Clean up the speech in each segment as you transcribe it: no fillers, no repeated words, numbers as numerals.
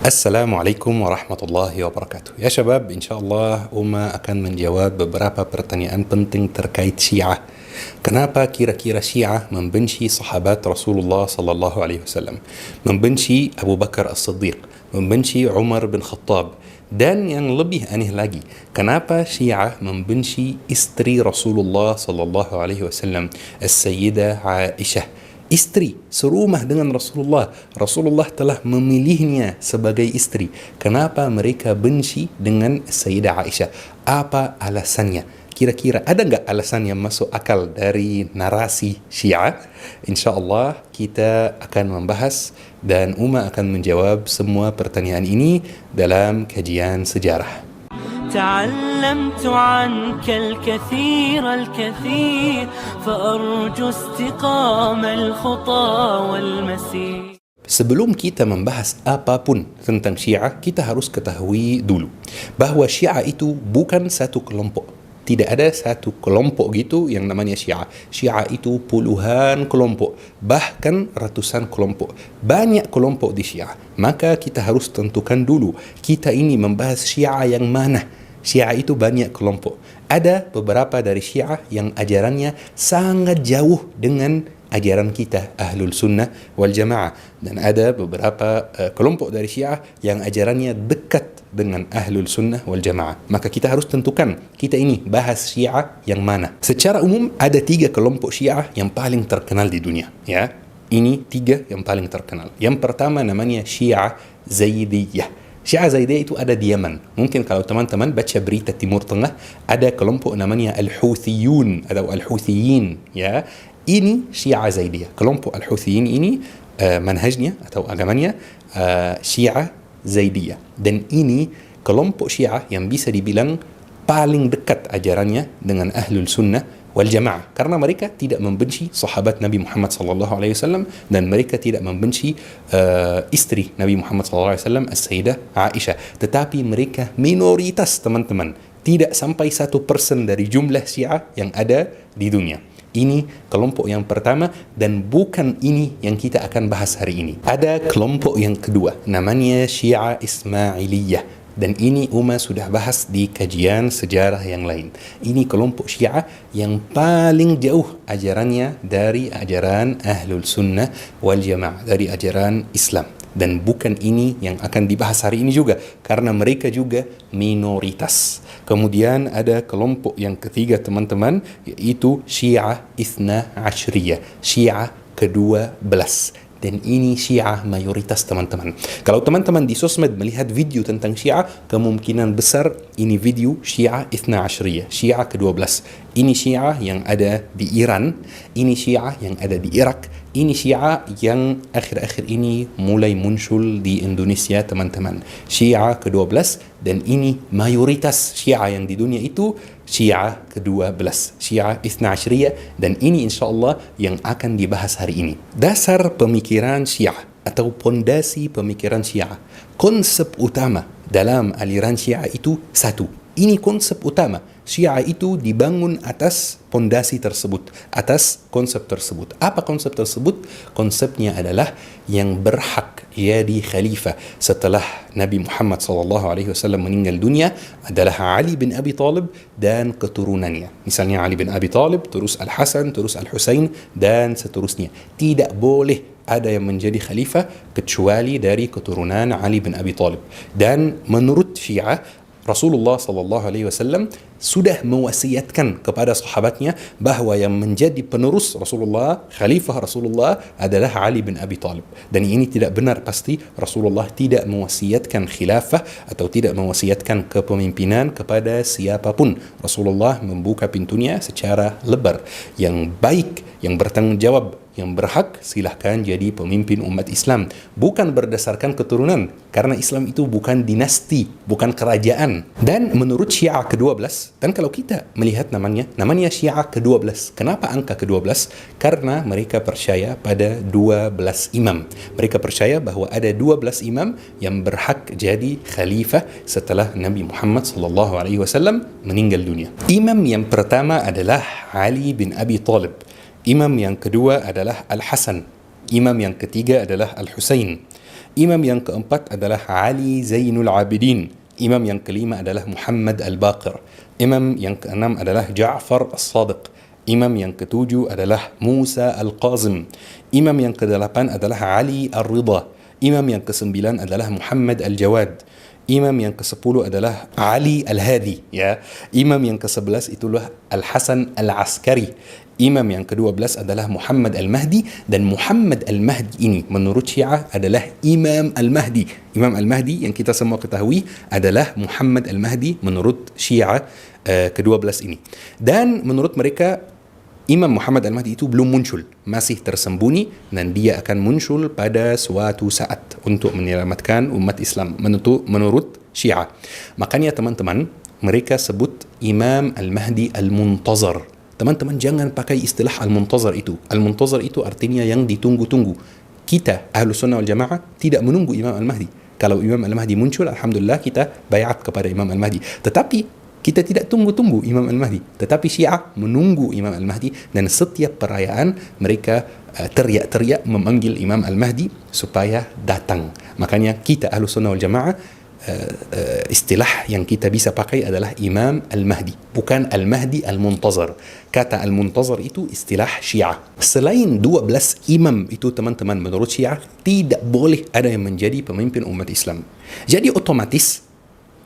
Assalamualaikum warahmatullahi wabarakatuh. Ya syabab, insyaAllah Uma akan menjawab beberapa pertanyaan penting terkait Syiah. Kenapa kira-kira Syiah membenci sahabat Rasulullah sallallahu alaihi wasallam, membenci Abu Bakar As-Siddiq, membenci Umar bin Khattab, dan yang lebih aneh lagi, kenapa Syiah membenci istri Rasulullah sallallahu alaihi wasallam, As-Sayyidah Aisyah, istri serumah dengan Rasulullah. Rasulullah telah memilihnya sebagai istri. Kenapa mereka benci dengan Sayyidah Aisyah? Apa alasannya? Kira-kira ada nggak alasan yang masuk akal dari narasi Syiah? InsyaAllah kita akan membahas dan Uma akan menjawab semua pertanyaan ini dalam kajian sejarah. تعلمت عنك الكثير فأرجو استقام الخطى والمسير. Sebelum kita membahas apapun tentang Syiah, kita harus ketahui dulu bahwa Syiah itu bukan satu kelompok. Tidak ada satu kelompok gitu yang namanya Syiah. Syiah itu puluhan kelompok, bahkan ratusan kelompok. Banyak kelompok di Syiah. Maka kita harus tentukan dulu, kita ini membahas Syiah yang mana. Syiah itu banyak kelompok. Ada beberapa dari Syiah yang ajarannya sangat jauh dengan ajaran kita Ahlul Sunnah wal Jamaah, dan ada beberapa kelompok dari Syiah yang ajarannya dekat dengan Ahlul Sunnah wal Jamaah. Maka kita harus tentukan kita ini bahas Syiah yang mana. Secara umum ada 3 kelompok Syiah yang paling terkenal di dunia, ya. Ini 3 yang paling terkenal. Yang pertama namanya Syiah Zaidiyah. Syiah Zaidiyah itu ada di Yaman. Mungkin kalau teman-teman baca berita Timur Tengah, ada kelompok namanya Al-Houthiyun atau Al-Houthiyin, ya. Ini Syiah Zaidiyah. Kelompok Al-Houthiyin ini manhajnya atau agamanya Syiah Zaidiyah. Dan ini kelompok Syiah yang bisa dibilang paling dekat ajarannya dengan Ahlul Sunnah wal Jamaah, karena mereka tidak membenci sahabat Nabi Muhammad sallallahu alaihi wasallam, dan mereka tidak membenci istri Nabi Muhammad sallallahu alaihi wasallam, As-Sayyidah Aisyah. Tetapi mereka minoritas, teman-teman. Tidak sampai 1% dari jumlah Syiah yang ada di dunia. Ini kelompok yang pertama, dan bukan ini yang kita akan bahas hari ini. Ada kelompok yang kedua, namanya Syiah Ismailiyah. Dan ini Uma sudah bahas di kajian sejarah yang lain. Ini kelompok Syiah yang paling jauh ajarannya dari ajaran Ahlul Sunnah wal Jamaah, dari ajaran Islam. Dan bukan ini yang akan dibahas hari ini juga, karena mereka juga minoritas. Kemudian ada kelompok yang ketiga, teman-teman, yaitu Syiah Ithna Ashriyah, Syiah ke-12. Dan ini Syiah mayoritas, teman-teman. Kalau teman-teman di sosmed melihat video tentang Syiah, kemungkinan besar ini video Syiah Ithna Ashriyah, Syiah ke-12. Ini Syiah yang ada di Iran, ini Syiah yang ada di Irak, ini Syiah yang akhir-akhir ini mulai muncul di Indonesia, teman-teman. Syiah ke-12, dan ini mayoritas Syiah yang di dunia itu Syiah ke-12, Syiah Ithna Ashriyah, dan ini insyaAllah yang akan dibahas hari ini. Dasar pemikiran Syiah atau pondasi pemikiran Syiah, konsep utama dalam aliran Syiah itu satu. Ini konsep utama. Syiah itu dibangun atas pondasi tersebut, atas konsep tersebut. Apa konsep tersebut? Konsepnya adalah yang berhak jadi khalifah setelah Nabi Muhammad SAW meninggal dunia adalah Ali bin Abi Talib dan keturunannya. Misalnya Ali bin Abi Talib, terus Al-Hasan, terus Al-Husain, dan seterusnya. Tidak boleh ada yang menjadi khalifah kecuali dari keturunan Ali bin Abi Talib. Dan menurut Syiah, Rasulullah sallallahu alaihi wasallam sudah mewasiatkan kepada sahabatnya bahwa yang menjadi penerus Rasulullah, khalifah Rasulullah adalah Ali bin Abi Talib. Dan ini tidak benar pasti. Rasulullah tidak mewasiatkan khilafah atau tidak mewasiatkan kepemimpinan kepada siapapun. Rasulullah membuka pintunya secara lebar. Yang baik, yang bertanggung jawab, yang berhak, silahkan jadi pemimpin umat Islam, bukan berdasarkan keturunan, karena Islam itu bukan dinasti, bukan kerajaan. Dan menurut Syiah ke-12, dan kalau kita melihat namanya Syiah ke-12. Kenapa angka ke-12? Karena mereka percaya pada 12 imam. Mereka percaya bahwa ada 12 imam yang berhak jadi khalifah setelah Nabi Muhammad SAW meninggal dunia. Imam yang pertama adalah Ali bin Abi Talib. Imam yang kedua adalah Al-Hasan. Imam yang ketiga adalah Al-Husain. Imam yang keempat adalah Ali Zainul Abidin. Imam yang kelima adalah Muhammad Al-Baqir. Imam yang keenam adalah Ja'far As-Sadiq. Imam yang ketujuh adalah Musa Al-Qazim. Imam yang kedelapan adalah Ali Ar-Ridha. Imam yang kesembilan adalah Muhammad Al-Jawad. Imam yang ke-10 adalah Ali Al-Hadi, ya. Imam yang ke-11 itulah Al-Hasan Al-Askari. Imam yang ke-12 adalah Muhammad Al-Mahdi, dan Muhammad Al-Mahdi ini menurut Syiah adalah Imam Al-Mahdi. Imam Al-Mahdi yang kita semua ketahui adalah Muhammad Al-Mahdi menurut Syiah ke-12 ini. Dan menurut mereka Imam Muhammad Al-Mahdi itu belum muncul, masih tersembunyi, dan dia akan muncul pada suatu saat untuk menyelamatkan umat Islam menurut Syiah. Makanya teman-teman, mereka sebut Imam Al-Mahdi Al-Muntazar. Teman-teman jangan pakai istilah Al-Muntazar itu. Al-Muntazar itu artinya yang ditunggu-tunggu. Kita Ahlus Sunnah wal Jamaah tidak menunggu Imam Al-Mahdi. Kalau Imam Al-Mahdi muncul, alhamdulillah kita bayat kepada Imam Al-Mahdi. Tetapi kita tidak tunggu-tunggu Imam Al-Mahdi, tetapi Syiah menunggu Imam Al-Mahdi, dan setiap perayaan mereka teriak-teriak memanggil Imam Al-Mahdi supaya datang. Makanya kita Ahlus Sunnah wal Jamaah istilah yang kita bisa pakai adalah Imam Al-Mahdi, bukan Al-Mahdi Al-Muntazar. Kata Al-Muntazar itu istilah Syiah. Selain 12 imam itu teman-teman, menurut Syiah tidak boleh ada yang menjadi pemimpin umat Islam. Jadi otomatis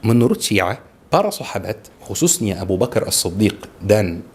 menurut Syiah para sahabat, khususnya Abu Bakar As-Siddiq dan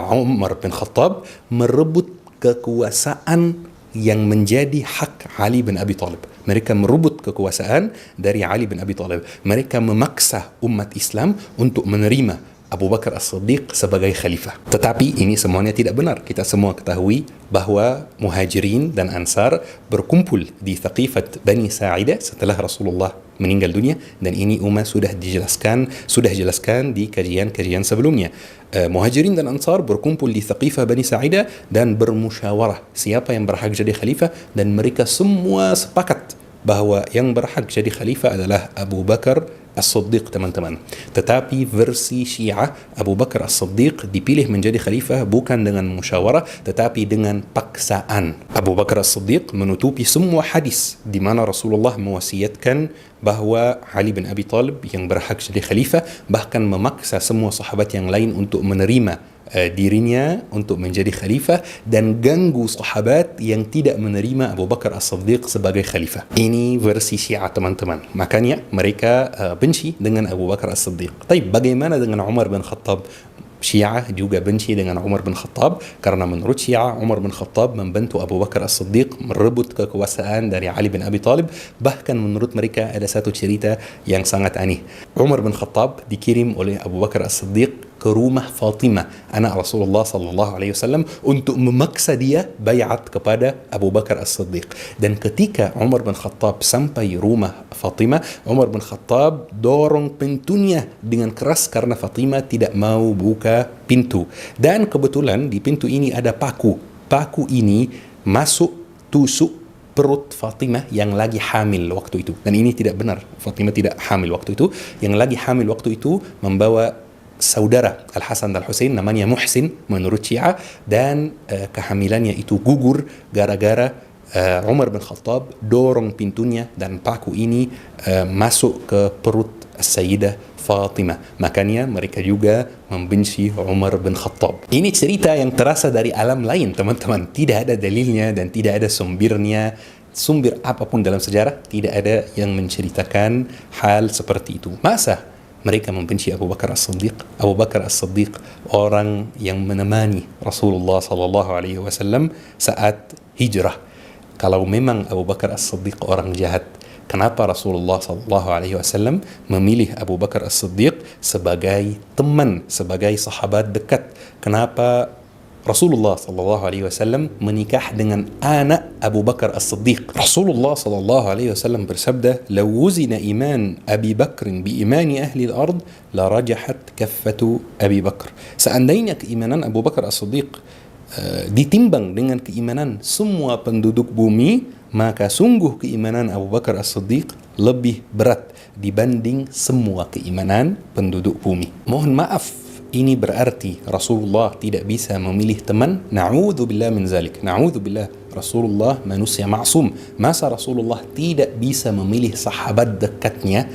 Umar bin Khattab, merebut kekuasaan yang menjadi hak Ali bin Abi Thalib. Mereka merebut kekuasaan dari Ali bin Abi Thalib. Mereka memaksa umat Islam untuk menerima Abu Bakar As-Siddiq sebagai khalifah. Tetapi ini semuanya tidak benar. Kita semua ketahui bahwa Muhajirin dan Ansar berkumpul di Thaqifat Bani Sa'idah setelah Rasulullah meninggal dunia, dan ini sudah dijelaskan di kajian-kajian sebelumnya. Muhajirin dan Ansar berkumpul di Thaqifah Bani Sa'idah dan bermusyawarah siapa yang berhak jadi khalifah, dan mereka semua sepakat bahwa yang berhak jadi khalifah adalah Abu Bakar As-Siddiq, teman-teman. Tetapi versi Syiah, Abu Bakar As-Siddiq dipilih menjadi khalifah bukan dengan musyawarah, tetapi dengan paksaan. Abu Bakar As-Siddiq menutupi semua hadis di mana Rasulullah mewasiatkan bahwa Ali bin Abi Thalib yang berhak jadi khalifah, bahkan memaksa semua sahabat yang lain untuk menerima dirinya untuk menjadi khalifah, dan ganggu sahabat yang tidak menerima Abu Bakar As-Siddiq sebagai khalifah. Ini versi Syiah, teman-teman. Makanya mereka benci dengan Abu Bakar As-Siddiq. Tapi bagaimana dengan Umar bin Khattab? Syiah juga benci dengan Umar bin Khattab karena menurut Syiah Umar bin Khattab membantu Abu Bakar As-Siddiq merebut kekuasaan dari Ali bin Abi Thalib. Bahkan menurut mereka ada satu cerita yang sangat aneh. Umar bin Khattab dikirim oleh Abu Bakar As-Siddiq ke rumah Fatimah, anak Rasulullah sallallahu alaihi wasallam, untuk memaksa dia bayat kepada Abu Bakar As-Siddiq. Dan ketika Umar bin Khattab sampai rumah Fatimah, Umar bin Khattab dorong pintunya dengan keras karena Fatimah tidak mau buka pintu. Dan kebetulan di pintu ini ada paku. Paku ini masuk tusuk perut Fatimah yang lagi hamil waktu itu. Dan ini tidak benar. Fatimah tidak hamil waktu itu. Yang lagi hamil waktu itu membawa saudara Al-Hasan dan Al-Husain, namanya Muhsin menurut Syiah, dan kehamilannya itu gugur gara-gara Umar bin Khattab dorong pintunya dan paku ini masuk ke perut Sayyidah Fatimah. Makanya mereka juga membenci Umar bin Khattab. Ini cerita yang terasa dari alam lain, teman-teman. Tidak ada dalilnya dan tidak ada sumber apapun dalam sejarah, tidak ada yang menceritakan hal seperti itu. Masa mereka membenci Abu Bakar As-Siddiq? Abu Bakar As-Siddiq orang yang menemani Rasulullah sallallahu alaihi wasallam saat hijrah. Kalau memang Abu Bakar As-Siddiq orang jahat, kenapa Rasulullah sallallahu alaihi wasallam memilih Abu Bakar As-Siddiq sebagai teman, sebagai sahabat dekat? Kenapa Rasulullah sallallahu alaihi wasallam menikah dengan anak Abu Bakar As-Siddiq? Rasulullah sallallahu alaihi wasallam bersabda, "Law wuzina iman Abi Bakr bi imani ahli al-ard la rajahat kaffatu Abi Bakr." Seandainya keimanan Abu Bakar As-Siddiq ditimbang dengan keimanan semua penduduk bumi, maka sungguh keimanan Abu Bakar As-Siddiq lebih berat dibanding semua keimanan penduduk bumi. Mohon maaf, ini berarti Rasulullah tidak bisa memilih teman? Na'udzubillah min zalik. Na'udzubillah. Rasulullah manusia maksum. Masa Rasulullah tidak bisa memilih sahabat dekatnya?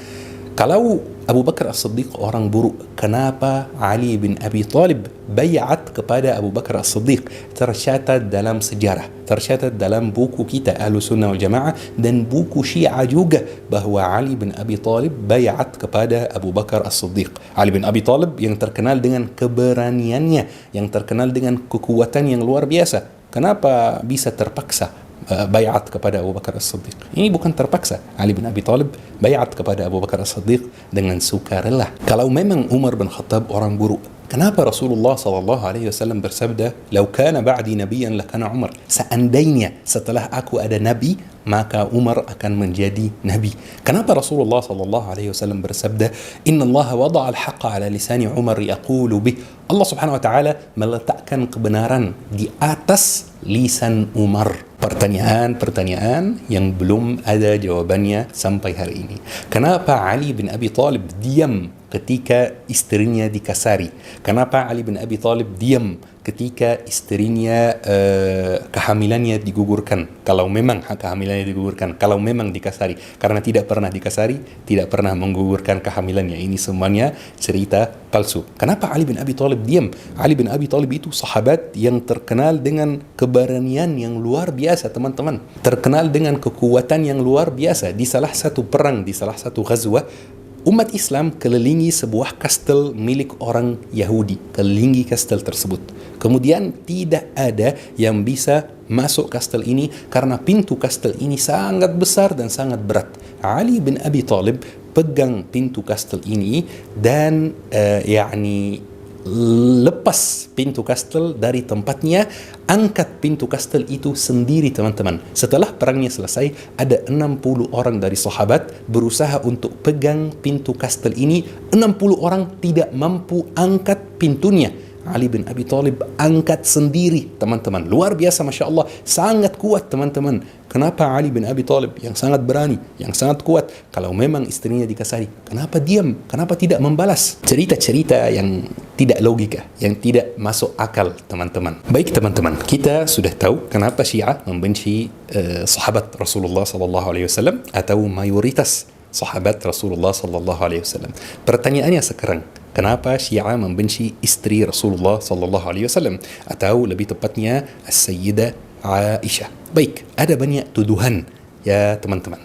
Kalau Abu Bakar As-Siddiq orang buruk, kenapa Ali bin Abi Thalib bayat kepada Abu Bakar As-Siddiq? Tercatat dalam sejarah, tercatat dalam buku kita Ahlus Sunnah wal Jamaah dan buku Syiah juga bahwa Ali bin Abi Thalib bayat kepada Abu Bakar As-Siddiq. Ali bin Abi Thalib yang terkenal dengan keberaniannya, yang terkenal dengan kekuatan yang luar biasa. Kenapa bisa terpaksa bayat kepada Abu Bakar As-Siddiq? Ini bukan terpaksa. Ali bin Abi Thalib bayat kepada Abu Bakar As-Siddiq dengan sukarela. Kalau memang Umar bin Khattab orang buruk, kenapa Rasulullah SAW bersabda, "Lau kana ba'di nabiyyan lakana Umar." Seandainya setelah aku ada nabi, maka Umar akan menjadi nabi. Kenapa Rasulullah SAW bersabda, "Inna Allah wada'a al-haqqa ala lisani Umar yaqulu bih." Allah Subhanahu wa taala meletakkan kebenaran di atas lisan Umar. Pertanyaan yang belum ada jawabannya sampai hari ini. Kenapa Ali bin Abi Thalib diam ketika istrinya dikasari? Kenapa Ali bin Abi Thalib diam ketika istrinya kehamilannya digugurkan? Kalau memang kehamilannya digugurkan, kalau memang dikasari. Karena tidak pernah dikasari, tidak pernah menggugurkan kehamilannya. Ini semuanya cerita palsu. Kenapa Ali bin Abi Thalib diam? Ali bin Abi Thalib itu sahabat yang terkenal dengan keberanian yang luar biasa, teman-teman. Terkenal dengan kekuatan yang luar biasa. Di salah satu perang, di salah satu ghazwah, umat Islam kelilingi sebuah kastel milik orang Yahudi. Kelilingi kastel tersebut. Kemudian tidak ada yang bisa masuk kastel ini karena pintu kastel ini sangat besar dan sangat berat. Ali bin Abi Thalib pegang pintu kastel ini dan lepas pintu kastel dari tempatnya, angkat pintu kastel itu sendiri, teman-teman. Setelah perangnya selesai, ada 60 orang dari sahabat berusaha untuk pegang pintu kastel ini. 60 orang tidak mampu angkat pintunya. Ali bin Abi Thalib angkat sendiri, teman-teman. Luar biasa, Masya Allah. Sangat kuat, teman-teman. Kenapa Ali bin Abi Thalib yang sangat berani, yang sangat kuat, kalau memang istrinya dikasari, kenapa diam? Kenapa tidak membalas? Cerita-cerita yang tidak logika, yang tidak masuk akal, teman-teman. Baik, teman-teman, kita sudah tahu kenapa Syiah membenci sahabat Rasulullah SAW atau mayoritas sahabat Rasulullah SAW. Pertanyaannya sekarang, kenapa Syiah membenci istri Rasulullah SAW atau lebih tepatnya As-Sayyidah Aisyah? Baik, ada banyak tuduhan ya teman-teman.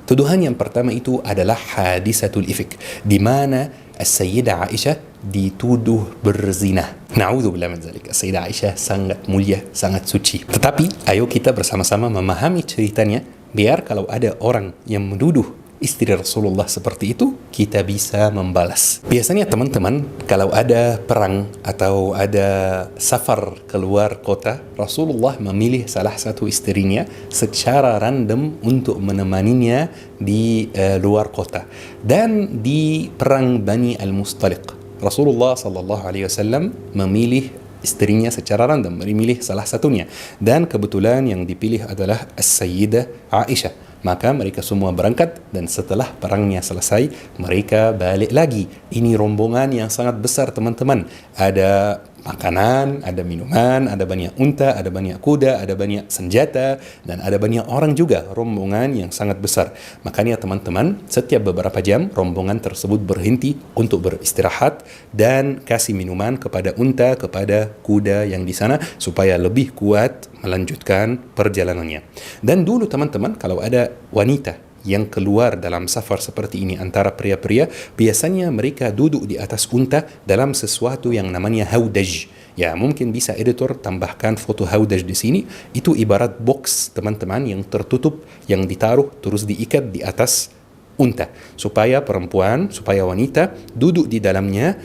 Tuduhan yang pertama itu adalah hadisatul ifk, di mana As-Sayyidah Aisyah dituduh berzina. Na'udzubillah min dzalik. As-Sayyidah Aisyah sangat mulia, sangat suci. Tetapi ayo kita bersama-sama memahami ceritanya, biar kalau ada orang yang menuduh istri Rasulullah seperti itu, kita bisa membalas. Biasanya teman-teman, kalau ada perang atau ada safar keluar kota, Rasulullah memilih salah satu istrinya secara random untuk menemaninya di luar kota. Dan di perang Bani Al-Mustaliq, Rasulullah SAW memilih istrinya secara random, memilih salah satunya. Dan kebetulan yang dipilih adalah As-Sayyidah Aisyah. Maka mereka semua berangkat dan setelah perangnya selesai, mereka balik lagi. Ini rombongan yang sangat besar, teman-teman. Ada makanan, ada minuman, ada banyak unta, ada banyak kuda, ada banyak senjata, dan ada banyak orang juga. Rombongan yang sangat besar. Makanya teman-teman, setiap beberapa jam rombongan tersebut berhenti untuk beristirahat dan kasih minuman kepada unta, kepada kuda yang di sana supaya lebih kuat melanjutkan perjalanannya. Dan dulu teman-teman, kalau ada wanita yang keluar dalam safar seperti ini antara pria-pria, biasanya mereka duduk di atas unta dalam sesuatu yang namanya haudaj. Ya, mungkin bisa editor tambahkan foto haudaj di sini. Itu ibarat box, teman-teman, yang tertutup, yang ditaruh terus diikat di atas unta supaya perempuan, supaya wanita duduk di dalamnya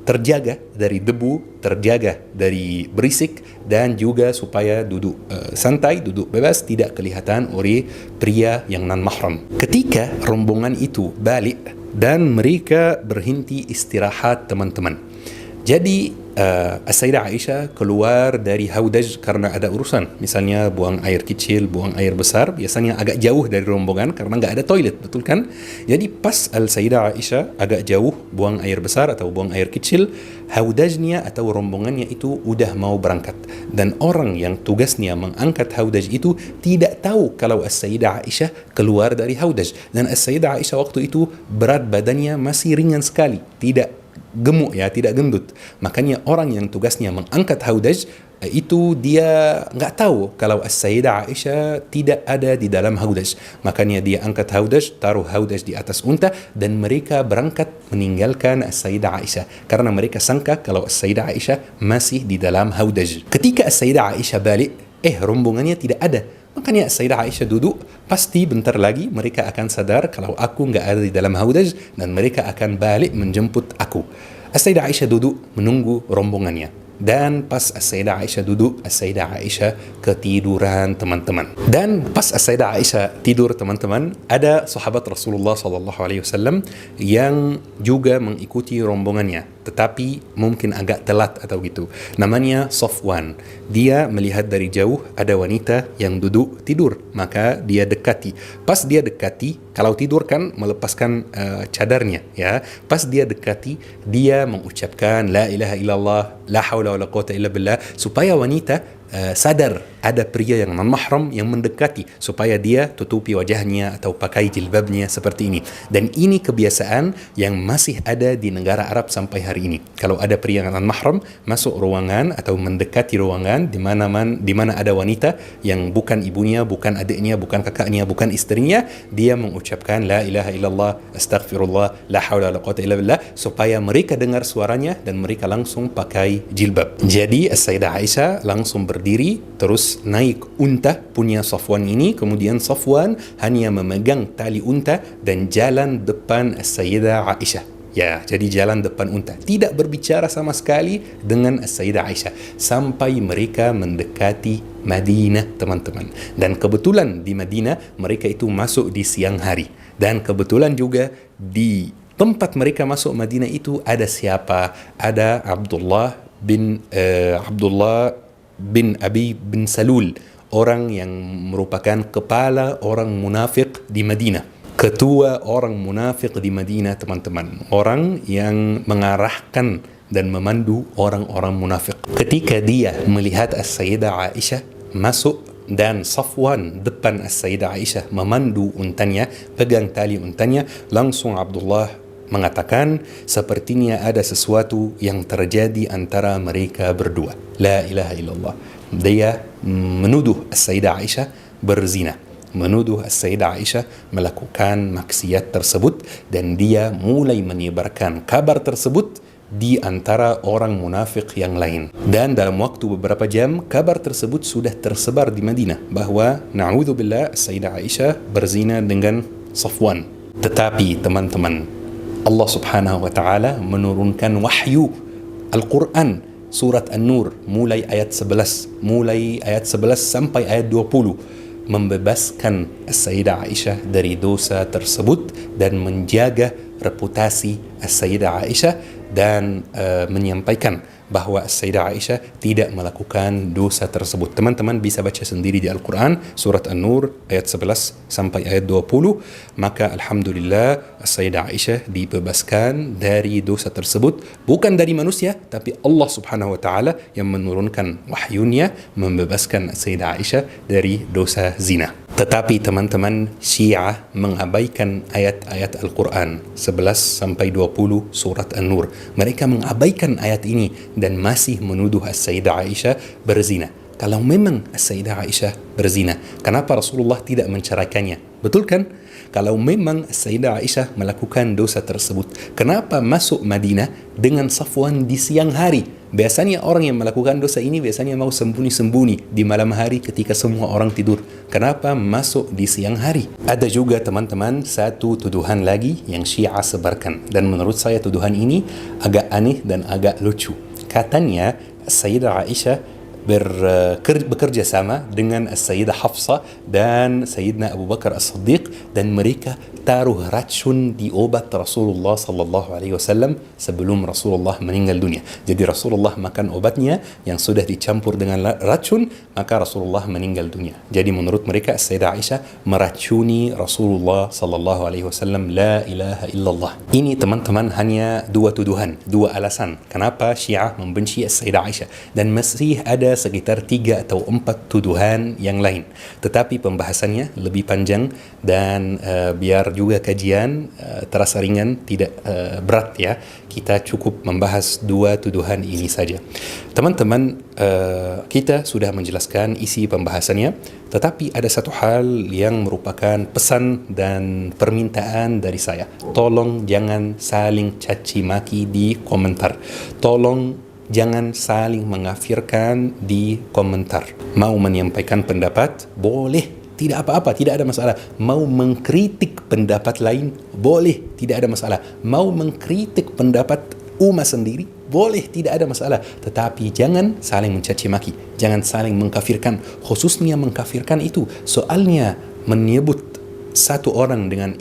terjaga dari debu, terjaga dari berisik, dan juga supaya duduk santai, duduk bebas, tidak kelihatan oleh pria yang non-mahram. Ketika rombongan itu balik dan mereka berhenti istirahat, teman-teman. Jadi As-Sayyidah Aisyah keluar dari haudaj karena ada urusan. Misalnya buang air kecil, buang air besar, biasanya agak jauh dari rombongan karena nggak ada toilet, betul kan? Jadi pas Al-Sayyidah Aisyah agak jauh buang air besar atau buang air kecil, haudajnya atau rombongannya itu udah mau berangkat. Dan orang yang tugasnya mengangkat haudaj itu tidak tahu kalau As-Sayyidah Aisyah keluar dari haudaj. Dan As-Sayyidah Aisyah waktu itu berat badannya masih ringan sekali, tidak gemuk ya, tidak gendut. Makanya orang yang tugasnya mengangkat haudaj itu dia nggak tahu kalau As-Sayyidah Aisyah tidak ada di dalam haudaj. Makanya dia angkat haudaj, taruh haudaj di atas unta, dan mereka berangkat meninggalkan As-Sayyidah Aisyah karena mereka sangka kalau As-Sayyidah Aisyah masih di dalam haudaj. Ketika As-Sayyidah Aisyah balik, rombongannya tidak ada. Makanya Sayyidah Aisyah duduk, pasti bentar lagi mereka akan sadar kalau aku nggak ada di dalam haudaj dan mereka akan balik menjemput aku. Sayyidah Aisyah duduk menunggu rombongannya. Dan pas Sayyidah Aisyah duduk, Sayyidah Aisyah ketiduran, teman-teman. Dan pas Sayyidah Aisyah tidur, teman-teman, ada sahabat Rasulullah SAW yang juga mengikuti rombongannya, tetapi mungkin agak telat atau gitu. Namanya Safwan. Dia melihat dari jauh ada wanita yang duduk tidur, maka dia dekati. Pas dia dekati, kalau tidur kan melepaskan cadarnya, ya. Pas dia dekati, dia mengucapkan la ilaha illallah, la haula wala quwata illa billah, supaya wanita sadar ada pria yang non-mahram yang mendekati, supaya dia tutupi wajahnya atau pakai jilbabnya seperti ini. Dan ini kebiasaan yang masih ada di negara Arab sampai hari ini. Kalau ada pria yang non-mahram masuk ruangan atau mendekati ruangan di mana ada wanita yang bukan ibunya, bukan adiknya, bukan kakaknya, bukan istrinya, dia mengucapkan la ilaha illallah, astaghfirullah, la haula wala quwata illa billah, supaya mereka dengar suaranya dan mereka langsung pakai jilbab. Jadi Sayyidah Aisyah langsung berdiri, terus naik unta punya Safwan ini, kemudian Safwan hanya memegang tali unta dan jalan depan Sayyidah Aisyah. Ya, jadi jalan depan unta, tidak berbicara sama sekali dengan Sayyidah Aisyah sampai mereka mendekati Madinah, teman-teman. Dan kebetulan di Madinah mereka itu masuk di siang hari, dan kebetulan juga di tempat mereka masuk Madinah itu ada siapa? Ada Abdullah bin Abi bin Salul, orang yang merupakan kepala orang munafik di Madinah, ketua orang munafik di Madinah, teman-teman, orang yang mengarahkan dan memandu orang-orang munafik. Ketika dia melihat As-Sayyidah Aisyah masuk dan Safwan depan As-Sayyidah Aisyah memandu untanya, pegang tali untanya, langsung Abdullah mengatakan sepertinya ada sesuatu yang terjadi antara mereka berdua. La ilaha illallah. Dia menuduh As-Sayyidah Aisyah berzina, menuduh As-Sayyidah Aisyah melakukan maksiat tersebut, dan dia mulai menyebarkan kabar tersebut di antara orang munafik yang lain. Dan dalam waktu beberapa jam, kabar tersebut sudah tersebar di Madinah bahwa na'udzubillah As-Sayyidah Aisyah berzina dengan Safwan. Tetapi teman-teman, Allah subhanahu wa ta'ala menurunkan wahyu Al-Quran surat An-Nur mulai ayat 11 sampai ayat 20, membebaskan As-Sayyidah Aisyah dari dosa tersebut dan menjaga reputasi As-Sayyidah Aisyah, dan menyampaikan bahwa Sayyidah Aisyah tidak melakukan dosa tersebut. Teman-teman bisa baca sendiri di Al-Quran surat An-Nur ayat 11 sampai ayat 20. Maka alhamdulillah Sayyidah Aisyah dibebaskan dari dosa tersebut, bukan dari manusia, tapi Allah subhanahu wa ta'ala yang menurunkan wahyunya membebaskan Sayyidah Aisyah dari dosa zina. Tetapi teman-teman, Syiah mengabaikan ayat-ayat Al-Quran 11 sampai 20 surat An-Nur. Mereka mengabaikan ayat ini dan masih menuduh As-Sayyidah Aisyah berzina. Kalau memang As-Sayyidah Aisyah berzina, kenapa Rasulullah tidak menceraikannya? Betul kan? Kalau memang Sayyidah Aisyah melakukan dosa tersebut, kenapa masuk Madinah dengan Safwan di siang hari? Biasanya orang yang melakukan dosa ini biasanya mau sembunyi-sembunyi di malam hari ketika semua orang tidur. Kenapa masuk di siang hari? Ada juga teman-teman satu tuduhan lagi yang Syiah sebarkan, dan menurut saya tuduhan ini agak aneh dan agak lucu. Katanya Sayyidah Aisyah bekerja sama dengan Sayyidah Hafsah dan Sayyidina Abu Bakar As-Siddiq, dan mereka ditaruh racun di obat Rasulullah sallallahu alaihi wasallam sebelum Rasulullah meninggal dunia. Jadi Rasulullah makan obatnya yang sudah dicampur dengan racun, maka Rasulullah meninggal dunia. Jadi menurut mereka Sayyidah Aisyah meracuni Rasulullah sallallahu alaihi wasallam, la ilaha illallah. Ini teman-teman hanya dua tuduhan, dua alasan kenapa Syiah membenci Sayyidah Aisyah, dan masih ada sekitar 3 atau 4 tuduhan yang lain. Tetapi pembahasannya lebih panjang dan biar juga kajian terasa ringan, tidak berat ya, kita cukup membahas 2 tuduhan ini saja. Teman-teman, kita sudah menjelaskan isi pembahasannya, tetapi ada satu hal yang merupakan pesan dan permintaan dari saya. Tolong jangan saling caci maki di komentar. Tolong jangan saling mengkafirkan di komentar. Mau menyampaikan pendapat, boleh, tidak apa-apa, tidak ada masalah. Mau mengkritik pendapat lain, boleh, tidak ada masalah. Mau mengkritik pendapat umat sendiri, boleh, tidak ada masalah. Tetapi jangan saling mencaci maki, jangan saling mengkafirkan. Khususnya mengkafirkan itu, soalnya menyebut satu orang dengan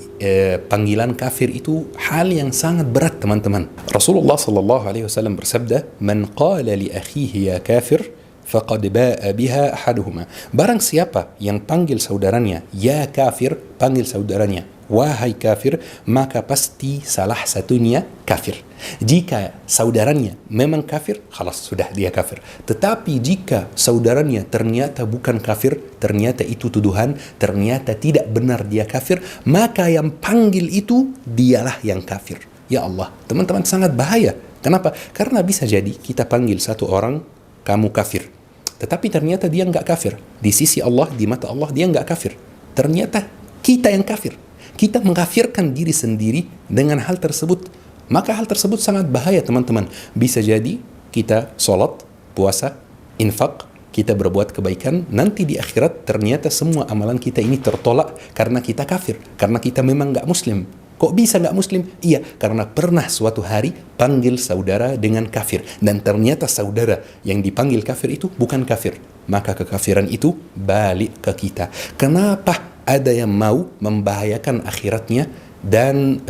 panggilan kafir itu hal yang sangat berat, teman-teman. Rasulullah sallallahu alaihi wasallam bersabda, "Man qala li akhihi ya kafir faqad ba'a biha ahaduhuma." Barang siapa yang panggil saudaranya ya kafir, panggil saudaranya wahai kafir, maka pasti salah satunya kafir. Jika saudaranya memang kafir, khalas, sudah dia kafir. Tetapi jika saudaranya ternyata bukan kafir, ternyata itu tuduhan, ternyata tidak benar dia kafir, maka yang panggil itu dialah yang kafir. Ya Allah, teman-teman, sangat bahaya. Kenapa? Karena bisa jadi kita panggil satu orang, kamu kafir, tetapi ternyata dia nggak kafir. Di sisi Allah, di mata Allah, dia nggak kafir. Ternyata kita yang kafir. Kita mengkafirkan diri sendiri dengan hal tersebut. Maka hal tersebut sangat bahaya, teman-teman. Bisa jadi kita sholat, puasa, infak, kita berbuat kebaikan, nanti di akhirat ternyata semua amalan kita ini tertolak karena kita kafir, karena kita memang nggak muslim. Kok bisa nggak muslim? Iya, karena pernah suatu hari panggil saudara dengan kafir, dan ternyata saudara yang dipanggil kafir itu bukan kafir. Maka kekafiran itu balik ke kita. Kenapa ada yang mau membahayakan akhiratnya dan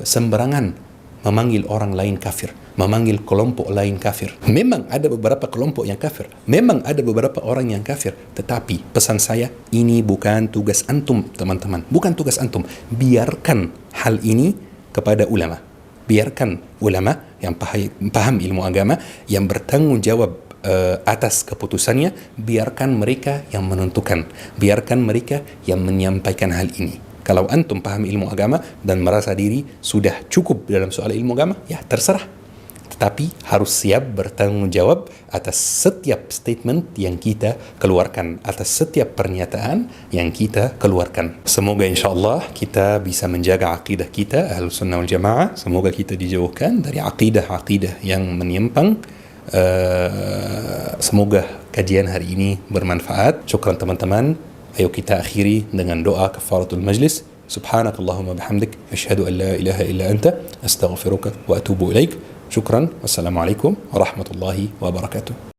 sembarangan memanggil orang lain kafir, memanggil kelompok lain kafir? Memang ada beberapa kelompok yang kafir, memang ada beberapa orang yang kafir, tetapi pesan saya, ini bukan tugas antum, teman-teman, bukan tugas antum. Biarkan hal ini kepada ulama. Biarkan ulama yang paham ilmu agama, yang bertanggung jawab atas keputusannya, biarkan mereka yang menentukan, biarkan mereka yang menyampaikan hal ini. Kalau antum paham ilmu agama dan merasa diri sudah cukup dalam soal ilmu agama, ya terserah. Tetapi harus siap bertanggung jawab atas setiap statement yang kita keluarkan, atas setiap pernyataan yang kita keluarkan. Semoga insyaAllah kita bisa menjaga akidah kita, Ahlus Sunnah wal Jamaah. Semoga kita dijauhkan dari akidah-akidah yang menyimpang. Semoga kajian hari ini bermanfaat. Syukran, teman-teman. Ayo kita akhiri dengan doa kafaratul majlis. Subhanakallahumma bihamdik, asyhadu an la ilaha illa anta, astaghfiruka wa atubu ilaik. Syukran. Wassalamualaikum warahmatullahi wabarakatuh.